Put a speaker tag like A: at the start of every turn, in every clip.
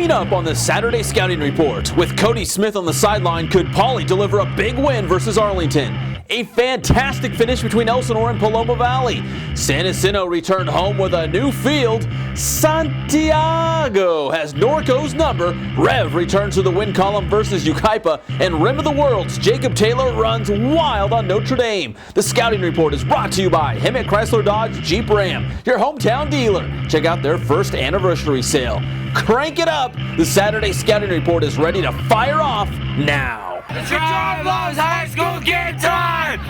A: Coming up on the Saturday Scouting Report, with CODY Smith on the sideline, could Pauly deliver a big win versus Arlington? A fantastic finish between Elsinore and Paloma Valley. San Jacinto returned home with a new field. Santiago has Norco's number. Rev returns to the win column versus Yucaipa. And Rim of the World's Jacob Taylor runs wild on Notre Dame. The Scouting Report is brought to you by Hemet Chrysler Dodge Jeep Ram, your hometown dealer. Check out their first anniversary sale. Crank it up. The Saturday Scouting Report is ready to fire off now.
B: The Tribe loves high school game time!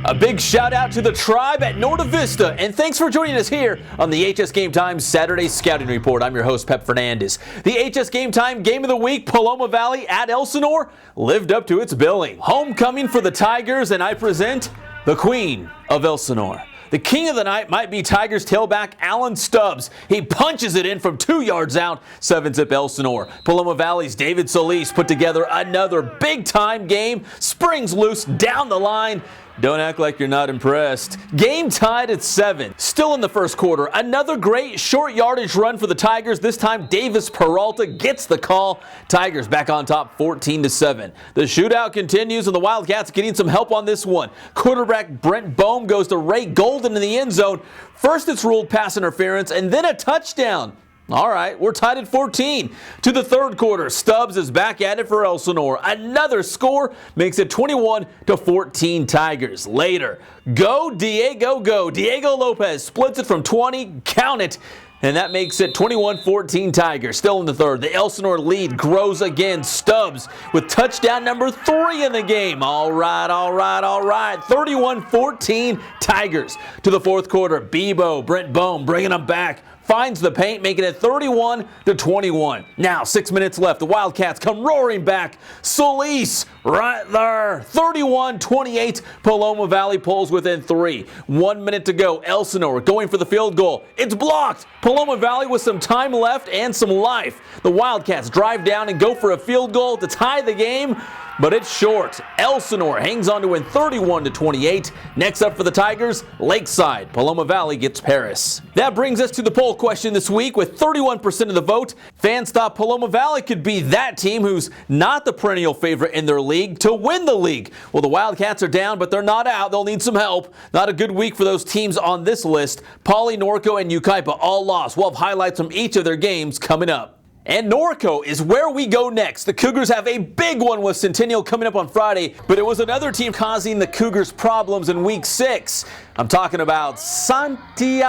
A: A big shout out to the Tribe at Norte Vista, and thanks for joining us here on the HS Game Time Saturday Scouting Report. I'm your host, Pep Fernandez. The HS Game Time Game of the Week, Paloma Valley at Elsinore, lived up to its billing. Homecoming for the Tigers, and I present the Queen of Elsinore. The king of the night might be Tigers tailback Alan Stubbs. He punches it in from 2 yards out, 7-zip Elsinore. Paloma Valley's David Solis put together another big-time game. Springs loose down the line. Don't act like you're not impressed. Game tied at 7. Still in the first quarter, another great short yardage run for the Tigers. This time, Davis Peralta gets the call. Tigers back on top 14-7. The shootout continues, and the Wildcats getting some help on this one. Quarterback Brent Bohm goes to Ray Golden in the end zone. First, it's ruled pass interference, and then a touchdown. All right, we're tied at 14. To the third quarter, Stubbs is back at it for Elsinore. Another score makes it 21-14 Tigers. Later, go Diego, go. Diego Lopez splits it from 20, count it, and that makes it 21-14 Tigers. Still in the third, the Elsinore lead grows again. Stubbs with touchdown number 3 in the game. All right. 31-14 Tigers. To the fourth quarter, Bebo, Brent Bohm bringing them back. Finds the paint, making it 31-21. Now, 6 minutes left. The Wildcats come roaring back. Solis right there. 31-28. Paloma Valley pulls within 3. 1 minute to go. Elsinore going for the field goal. It's blocked. Paloma Valley with some time left and some life. The Wildcats drive down and go for a field goal to tie the game, but it's short. Elsinore hangs on to win 31-28. Next up for the Tigers, Lakeside. Paloma Valley gets Paris. That brings us to the poll question this week. With 31% of the vote, fans thought Paloma Valley could be that team who's not the perennial favorite in their league to win the league. Well, the Wildcats are down, but they're not out. They'll need some help. Not a good week for those teams on this list. Pauly, Norco, and Yucaipa all lost. We'll have highlights from each of their games coming up. And Norco is where we go next. The Cougars have a big one with Centennial coming up on Friday, but it was another team causing the Cougars problems in Week 6. I'm talking about Santiago.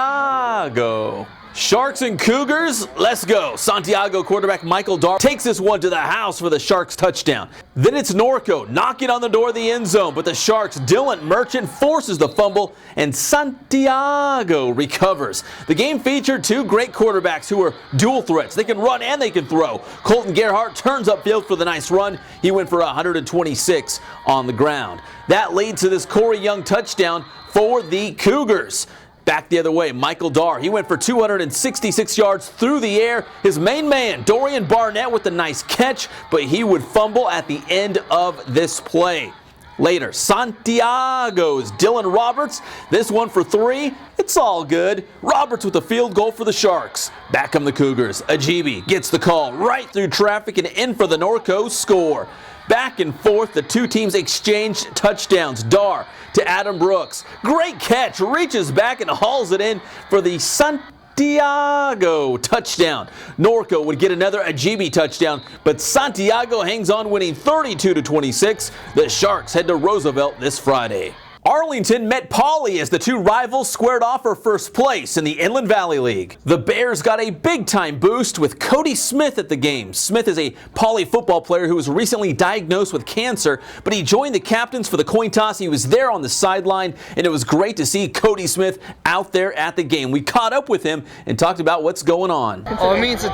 A: Sharks and Cougars, let's go. Santiago quarterback Michael Dar takes this one to the house for the Sharks touchdown. Then it's Norco knocking on the door of the end zone, but the Sharks' Dylan Merchant forces the fumble, and Santiago recovers. The game featured 2 great quarterbacks who are dual threats. They can run and they can throw. Colton Gerhardt turns upfield for the nice run. He went for 126 on the ground. That leads to this Corey Young touchdown for the Cougars. Back the other way, Michael Dar, he went for 266 yards through the air. His main man, Dorian Barnett, with a nice catch, but he would fumble at the end of this play. Later, Santiago's Dylan Roberts, this one for 3. It's all good. Roberts with a field goal for the Sharks. Back come the Cougars. Ajibi gets the call right through traffic and in for the Norco score. Back and forth, the two teams exchanged touchdowns. Dar to Adam Brooks. Great catch, reaches back and hauls it in for the Santiago touchdown. Norco would get another Ajibi touchdown, but Santiago hangs on, winning 32-26. The Sharks head to Roosevelt this Friday. Arlington met Pauly as the 2 rivals squared off for first place in the Inland Valley League. The Bears got a big-time boost with CODY Smith at the game. Smith is a Pauly football player who was recently diagnosed with cancer, but he joined the captains for the coin toss. He was there on the sideline, and it was great to see CODY Smith out there at the game. We caught up with him and talked about what's going on.
C: Oh, it means a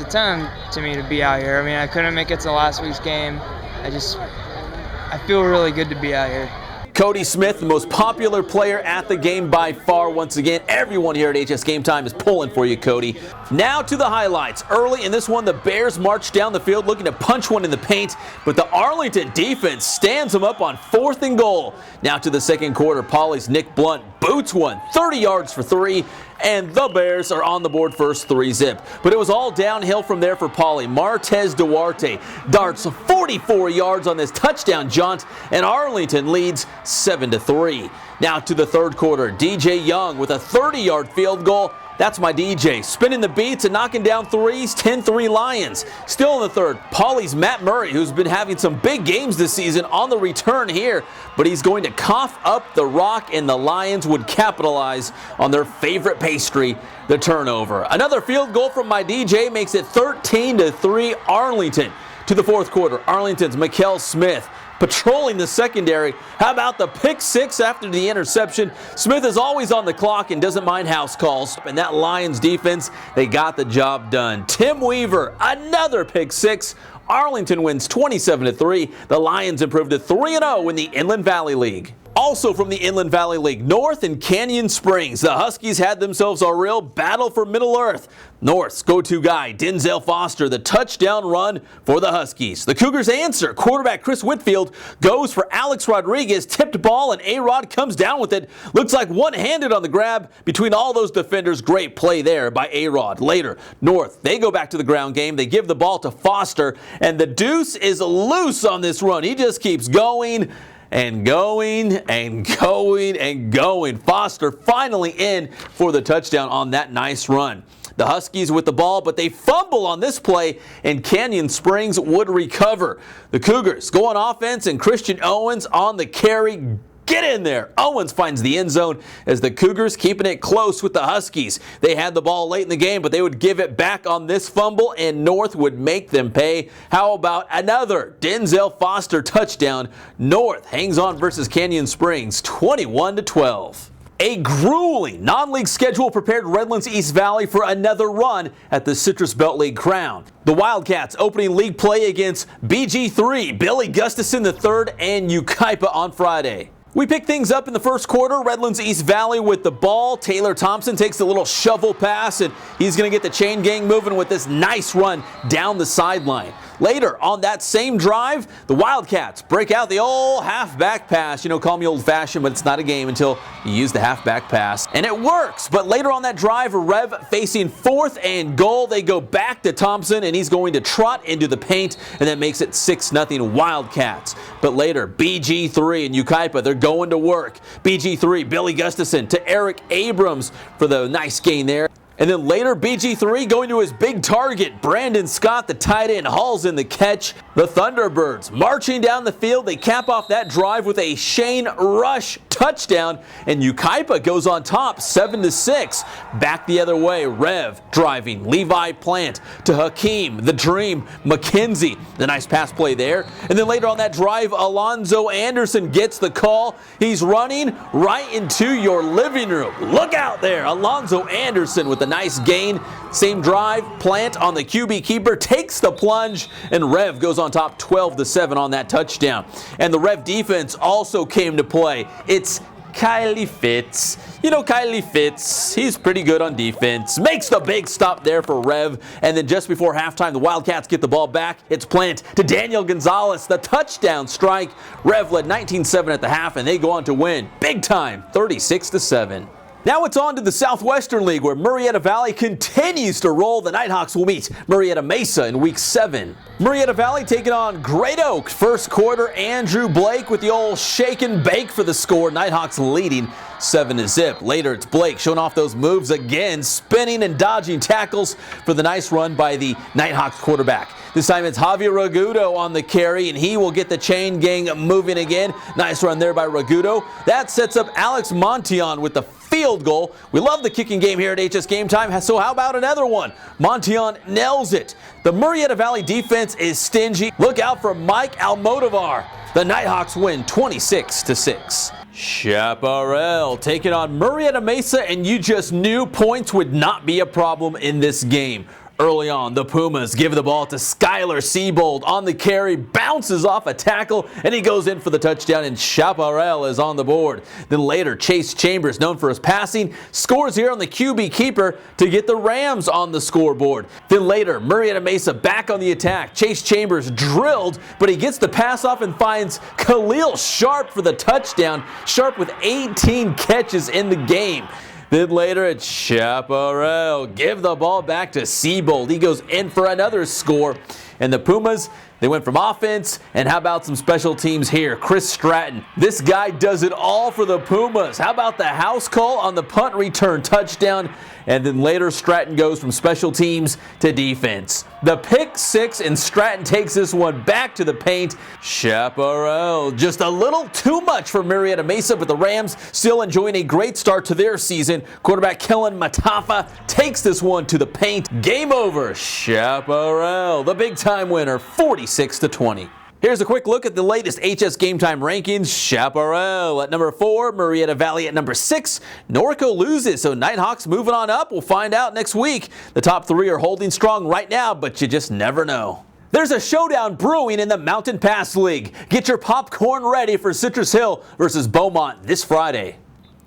C: ton to me to be out here. I mean, I couldn't make it to last week's game. I feel really good to be out here.
A: CODY Smith, the most popular player at the game by far. Once again, everyone here at HS Game Time is pulling for you, CODY. Now to the highlights. Early in this one, the Bears marched down the field looking to punch one in the paint, but the Arlington defense stands them up on 4th and goal. Now to the second quarter, Pauly's Nick Blunt boots one, 30 yards for 3, and the Bears are on the board first 3-zip. But it was all downhill from there for Pauly. Martez Duarte darts 44 yards on this touchdown jaunt, and Arlington leads 7-3. Now to the third quarter, DJ Young with a 30-yard field goal. That's my DJ, spinning the beats and knocking down threes, 10-3 Lions. Still in the third, Pauly's Matt Murray, who's been having some big games this season, on the return here, but he's going to cough up the rock, and the Lions would capitalize on their favorite pastry, the turnover. Another field goal from my DJ makes it 13-3 Arlington. To the fourth quarter, Arlington's Mikael Smith patrolling the secondary. How about the pick six after the interception? Smith is always on the clock and doesn't mind house calls. And that Lions defense, they got the job done. Tim Weaver, another pick six. Arlington wins 27-3. The Lions improved to 3-0 in the Inland Valley League. Also from the Inland Valley League, North and Canyon Springs, the Huskies had themselves a real battle for Middle Earth. North's go-to guy, Denzel Foster, the touchdown run for the Huskies. The Cougars answer. Quarterback Chris Whitfield goes for Alex Rodriguez, tipped ball, and A-Rod comes down with it. Looks like one-handed on the grab between all those defenders. Great play there by A-Rod. Later, North, they go back to the ground game. They give the ball to Foster, and the deuce is loose on this run. He just keeps going and going and going and going. Foster finally in for the touchdown on that nice run. The Huskies with the ball, but they fumble on this play, and Canyon Springs would recover. The Cougars go on offense, and Christian Owens on the carry. Get in there. Owens finds the end zone as the Cougars keeping it close with the Huskies. They had the ball late in the game, but they would give it back on this fumble, and North would make them pay. How about another Denzel Foster touchdown? North hangs on versus Canyon Springs 21-12. A grueling non-league schedule prepared Redlands East Valley for another run at the Citrus Belt League crown. The Wildcats opening league play against BG3, Billy Gustafson III, and Yucaipa on Friday. We pick things up in the first quarter. Redlands East Valley with the ball. Taylor Thompson takes a little shovel pass, and he's going to get the chain gang moving with this nice run down the sideline. Later on that same drive, the Wildcats break out the old halfback pass. You know, call me old-fashioned, but it's not a game until you use the halfback pass. And it works, but later on that drive, Rev facing 4th and goal. They go back to Thompson, and he's going to trot into the paint, and that makes it 6-0 Wildcats. But later, BG3 and Yucaipa, they're going to work. BG3, Billy Gustafson to Eric Abrams for the nice gain there. And then later, BG3 going to his big target, Brandon Scott, the tight end, hauls in the catch. The Thunderbirds marching down the field. They cap off that drive with a Shane Rush touchdown, and Yucaipa goes on top 7-6. Back the other way, Rev driving, Levi Plant to Hakeem, the Dream, McKenzie. The nice pass play there. And then later on that drive, Alonzo Anderson gets the call. He's running right into your living room. Look out there, Alonzo Anderson with a nice gain. Same drive, Plant on the QB keeper takes the plunge, and Rev goes on top 12-7 on that touchdown. And the Rev defense also came to play. It's Kylie Fitz. You know Kylie Fitz, he's pretty good on defense. Makes the big stop there for Rev. And then just before halftime, the Wildcats get the ball back. It's Plant to Daniel Gonzalez, the touchdown strike. Rev led 19-7 at the half, and they go on to win big time, 36-7. Now it's on to the Southwestern League, where Murrieta Valley continues to roll. The Nighthawks will meet Murrieta Mesa in Week 7. Murrieta Valley taking on Great Oak. First quarter, Andrew Blake with the old shake and bake for the score. Nighthawks leading 7-0. Later, it's Blake showing off those moves again, spinning and dodging tackles for the nice run by the Nighthawks quarterback. This time it's Javier Ragudo on the carry, and he will get the chain gang moving again. Nice run there by Ragudo. That sets up Alex Montion with the field goal. We love the kicking game here at HS Game Time, so how about another one? Montion nails it. The Murrieta Valley defense is stingy. Look out for Mike Almodovar. The Nighthawks win 26-6. Chaparral taking on Murrieta Mesa, and you just knew points would not be a problem in this game. Early on, the Pumas give the ball to Skylar Seabold on the carry, bounces off a tackle, and he goes in for the touchdown, and Chaparral is on the board. Then later, Chase Chambers, known for his passing, scores here on the QB keeper to get the Rams on the scoreboard. Then later, Murrieta Mesa back on the attack. Chase Chambers drilled, but he gets the pass off and finds Khalil Sharp for the touchdown. Sharp with 18 catches in the game. Then later it's Chaparral. Give the ball back to Seabold. He goes in for another score. And the Pumas, they went from offense, and how about some special teams here? Chris Stratton. This guy does it all for the Pumas. How about the house call on the punt return touchdown? And then later Stratton goes from special teams to defense. The pick six, and Stratton takes this one back to the paint. Chaparral, just a little too much for Murrieta Mesa, but the Rams still enjoying a great start to their season. Quarterback Kellen Matafa takes this one to the paint. Game over. Chaparral, the big time winner, 46-20. Here's a quick look at the latest HS Game Time rankings. Chaparral at number 4, Murrieta Valley at number 6. Norco loses, so Nighthawks moving on up. We'll find out next week. The top 3 are holding strong right now, but you just never know. There's a showdown brewing in the Mountain Pass League. Get your popcorn ready for Citrus Hill versus Beaumont this Friday.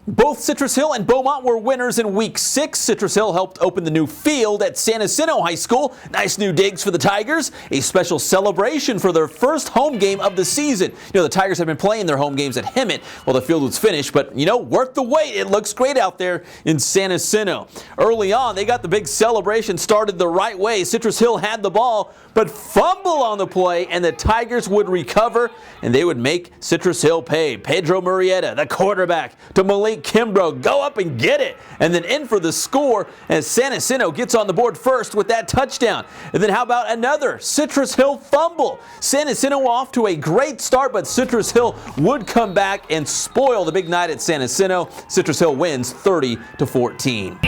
A: Both Citrus Hill and Beaumont were winners in Week 6. Citrus Hill helped open the new field at San Jacinto High School. Nice new digs for the Tigers. A special celebration for their first home game of the season. You know, the Tigers have been playing their home games at Hemet while the field was finished, but, you know, worth the wait. It looks great out there in San Jacinto. Early on, they got the big celebration started the right way. Citrus Hill had the ball, but fumble on the play, and the Tigers would recover, and they would make Citrus Hill pay. Pedro Murrieta, the quarterback, to Malik Kimbrough, go up and get it, and then in for the score as San Jacinto gets on the board first with that touchdown. And then how about another Citrus Hill fumble? San Jacinto off to a great start, but Citrus Hill would come back and spoil the big night at San Jacinto. Citrus Hill wins 30-14.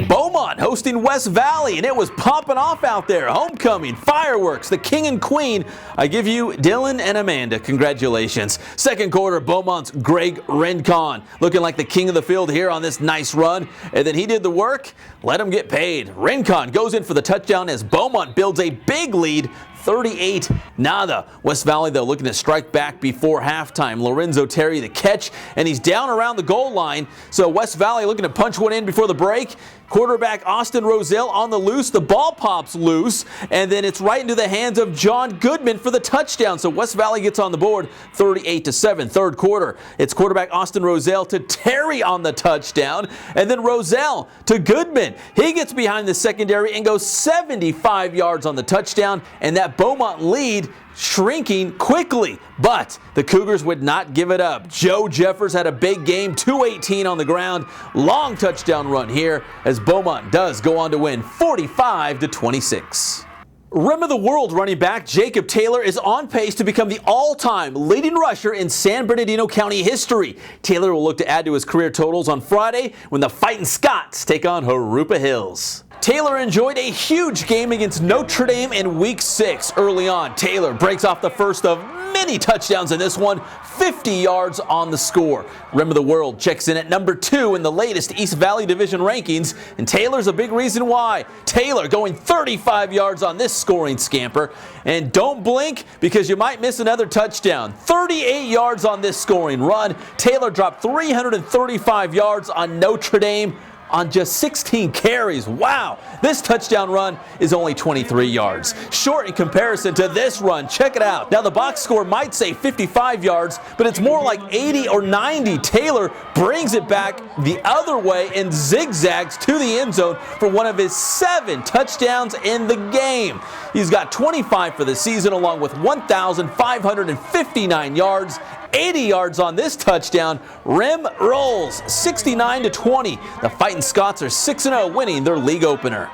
A: Beaumont hosting West Valley, and it was popping off out there. Homecoming, fireworks, the king and queen. I give you Dylan and Amanda. Congratulations. Second quarter, Beaumont's Greg Rincon looking like the king of the field here on this nice run. And then he did the work. Let him get paid. Rincon goes in for the touchdown as Beaumont builds a big lead. 38-0. West Valley, though, looking to strike back before halftime. Lorenzo Terry the catch, and he's down around the goal line. So West Valley looking to punch one in before the break. Quarterback Austin Roselle on the loose. The ball pops loose, and then it's right into the hands of John Goodman for the touchdown. So West Valley gets on the board 38-7. Third quarter, it's quarterback Austin Roselle to Terry on the touchdown, and then Roselle to Goodman. He gets behind the secondary and goes 75 yards on the touchdown, and that Beaumont lead shrinking quickly, but the Cougars would not give it up. Joe Jeffers had a big game, 218 on the ground. Long touchdown run here as Beaumont does go on to win 45-26. Rim of the World running back Jacob Taylor is on pace to become the all-time leading rusher in San Bernardino County history. Taylor will look to add to his career totals on Friday when the Fighting Scots take on Harupa Hills. Taylor enjoyed a huge game against Notre Dame in Week 6. Early on, Taylor breaks off the first of many touchdowns in this one, 50 yards on the score. Rim of the World checks in at number 2 in the latest East Valley Division rankings, and Taylor's a big reason why. Taylor going 35 yards on this scoring scamper, and don't blink because you might miss another touchdown. 38 yards on this scoring run. Taylor dropped 335 yards on Notre Dame on just 16 carries. Wow, this touchdown run is only 23 yards. Short in comparison to this run. Check it out. Now the box score might say 55 yards, but it's more like 80 or 90. Taylor brings it back the other way and zigzags to the end zone for one of his 7 touchdowns in the game. He's got 25 for the season along with 1,559 yards. 80 yards on this touchdown. Rim rolls 69-20. The Fighting Scots are 6-0, winning their league opener.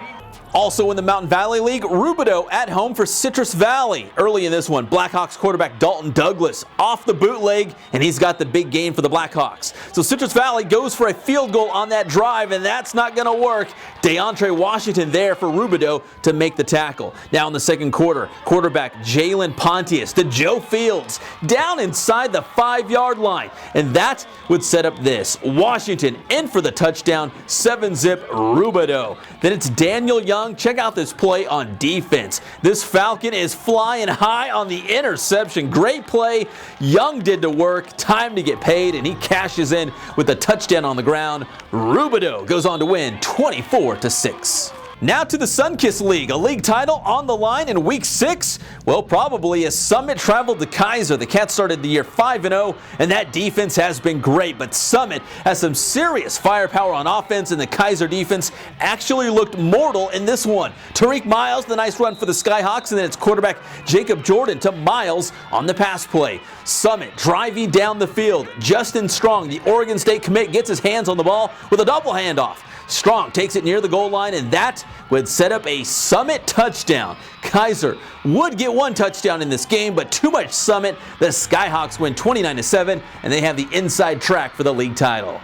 A: Also in the Mountain Valley League, Rubidoux at home for Citrus Valley. Early in this one, Blackhawks quarterback Dalton Douglas off the bootleg, and he's got the big gain for the Blackhawks. So Citrus Valley goes for a field goal on that drive, and that's not going to work. DeAndre Washington there for Rubidoux to make the tackle. Now in the second quarter, quarterback Jalen Pontius to Joe Fields down inside the 5-yard line, and that would set up this. Washington in for the touchdown, 7-zip Rubidoux. Then it's Daniel Young. Check out this play on defense. This Falcon is flying high on the interception. Great play. Young did the work. Time to get paid, and he cashes in with a touchdown on the ground. Rubidoux goes on to win 24-6. Now to the Sunkist League, a league title on the line in Week 6. Well, probably as Summit traveled to Kaiser. The Cats started the year 5-0, and that defense has been great. But Summit has some serious firepower on offense, and the Kaiser defense actually looked mortal in this one. Tariq Miles, the nice run for the Skyhawks, and then it's quarterback Jacob Jordan to Miles on the pass play. Summit driving down the field. Justin Strong, the Oregon State commit, gets his hands on the ball with a double handoff. Strong takes it near the goal line, and that would set up a Summit touchdown. Kaiser would get one touchdown in this game, but too much Summit. The Skyhawks win 29-7, and they have the inside track for the league title.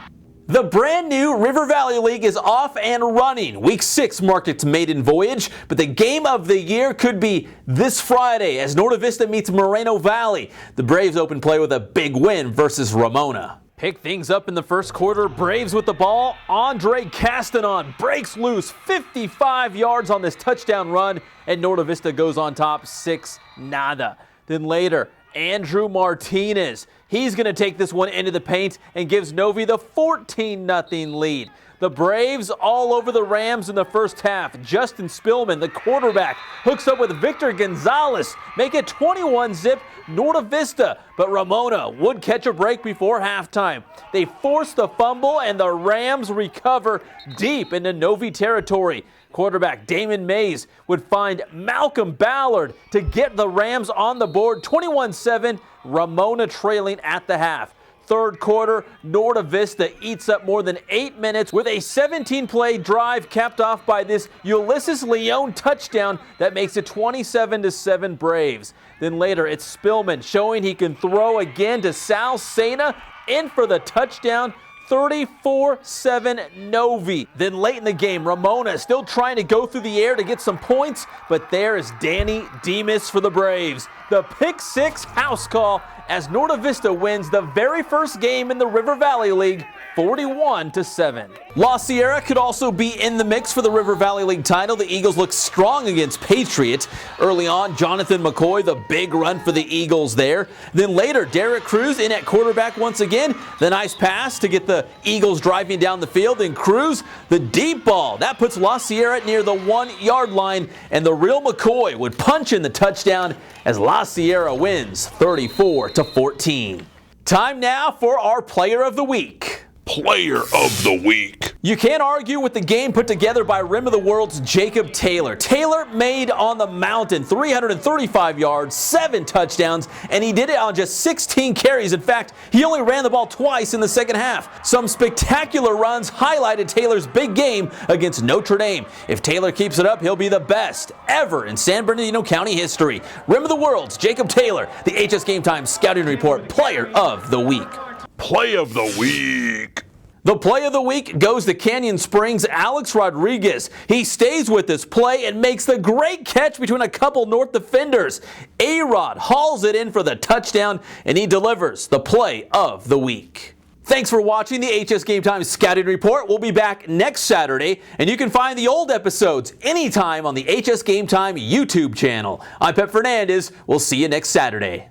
A: The brand new River Valley League is off and running. Week 6 marked its maiden voyage, but the game of the year could be this Friday as Norte Vista meets Moreno Valley. The Braves open play with a big win versus Ramona. Pick things up in the first quarter. Braves with the ball. Andre Castanon breaks loose 55 yards on this touchdown run, and Norte Vista goes on top 6-0. Then later, Andrew Martinez. He's going to take this one into the paint and gives Novi the 14-0 lead. The Braves all over the Rams in the first half. Justin Spillman, the quarterback, hooks up with Victor Gonzalez. Make it 21-zip Norte Vista, but Ramona would catch a break before halftime. They force the fumble, and the Rams recover deep into Novi territory. Quarterback Damon Mays would find Malcolm Ballard to get the Rams on the board. 21-7, Ramona trailing at the half. Third quarter, Norte Vista eats up more than 8 minutes with a 17-play drive capped off by this Ulysses Leon touchdown that makes it 27-7 Braves. Then later, it's Spillman showing he can throw again to Sal Sena in for the touchdown. 34-7 Novi. Then late in the game, Ramona still trying to go through the air to get some points, but there is Danny Demas for the Braves. The pick six house call as Norte Vista wins the very first game in the River Valley League, 41-7. La Sierra could also be in the mix for the River Valley League title. The Eagles look strong against Patriot. Early on, Jonathan McCoy, the big run for the Eagles there. Then later, Derek Cruz in at quarterback once again. The nice pass to get the Eagles driving down the field. Then Cruz, the deep ball. That puts La Sierra near the 1-yard line, and the real McCoy would punch in the touchdown as La Sierra wins 34-14. Time now for our Player of the Week.
D: Player of the Week.
A: You can't argue with the game put together by Rim of the World's Jacob Taylor. Taylor made on the mountain 335 yards, 7 touchdowns, and he did it on just 16 carries. In fact, he only ran the ball twice in the second half. Some spectacular runs highlighted Taylor's big game against Notre Dame. If Taylor keeps it up, he'll be the best ever in San Bernardino County history. Rim of the World's Jacob Taylor, the HS Game Time Scouting Report Player of the Week.
D: Play of the Week.
A: The play of the week goes to Canyon Springs' Alex Rodriguez. He stays with this play and makes the great catch between a couple North defenders. A-Rod hauls it in for the touchdown, and he delivers the play of the week. Thanks for watching the HS Game Time Scouting Report. We'll be back next Saturday, and you can find the old episodes anytime on the HS Game Time YouTube channel. I'm Pep Fernandez. We'll see you next Saturday.